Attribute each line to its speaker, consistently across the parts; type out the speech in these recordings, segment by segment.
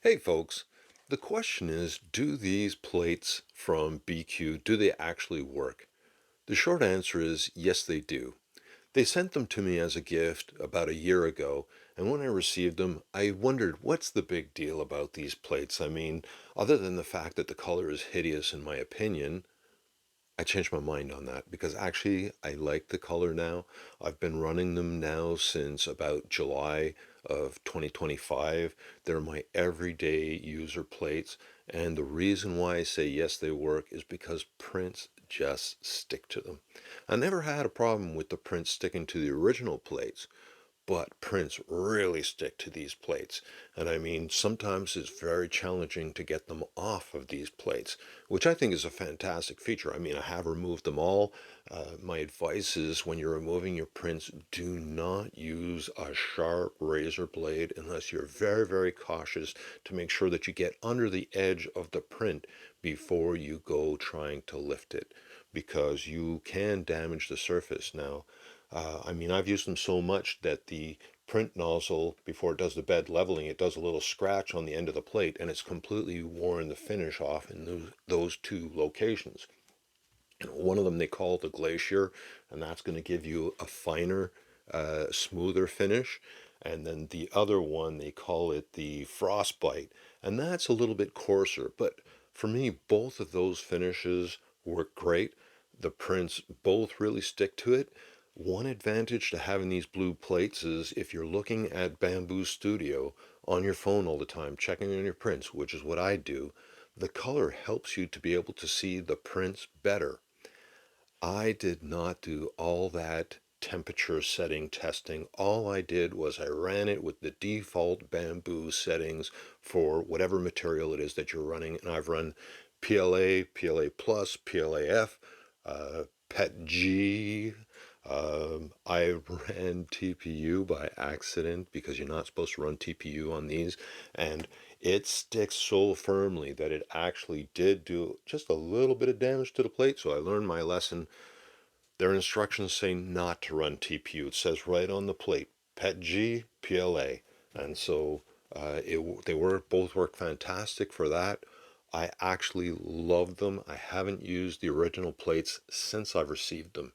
Speaker 1: Hey folks, the question is, do these plates from BIQU, do they actually work? The short answer is yes, they do. They sent them to me as a gift about a year ago, and when I received them, I wondered what's the big deal about these plates? I mean, other than the fact that the color is hideous in my opinion, I changed my mind on that because actually I like the color now. I've been running them now since about July of 2025. They're my everyday user plates. And the reason why I say yes, they work is because prints just stick to them. I never had a problem with the prints sticking to the original plates, but prints really stick to these plates. And I mean, sometimes it's very challenging to get them off of these plates, which I think is a fantastic feature. I mean, I have removed them all. My advice is when you're removing your prints, do not use a sharp razor blade unless you're very, very cautious to make sure that you get under the edge of the print before you go trying to lift it, because you can damage the surface. Now, I mean, I've used them so much that the print nozzle, before it does the bed leveling, it does a little scratch on the end of the plate, and it's completely worn the finish off in those two locations. And one of them they call the Glacier, and that's going to give you a finer, smoother finish. And then the other one, they call it the Frostbite, and that's a little bit coarser. But for me, both of those finishes work great. The prints both really stick to it. One advantage to having these blue plates is if you're looking at Bambu Studio on your phone all the time, checking on your prints, which is what I do, the color helps you to be able to see the prints better. I did not do all that temperature setting testing. All I did was I ran it with the default Bambu settings for whatever material it is that you're running. And I've run PLA, PLA Plus, PLAF, PETG. I ran TPU by accident because you're not supposed to run TPU on these, and it sticks so firmly that it actually did do just a little bit of damage to the plate. So I learned my lesson. Their instructions say not to run TPU. It says right on the plate, PETG, PLA, and so they both work fantastic for that. I actually love them. I haven't used the original plates since I've received them.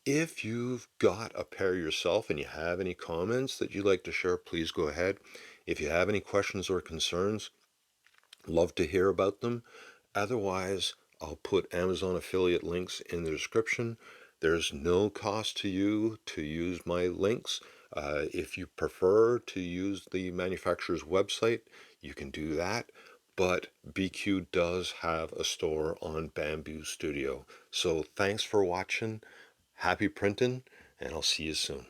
Speaker 1: If you've got a pair yourself and you have any comments that you'd like to share, please go ahead. If you have any questions or concerns, love to hear about them. Otherwise, I'll put Amazon affiliate links in the description. There's no cost to you to use my links. If you prefer to use the manufacturer's website, you can do that. But BIQU does have a store on Bambu Studio. So thanks for watching. Happy printing, and I'll see you soon.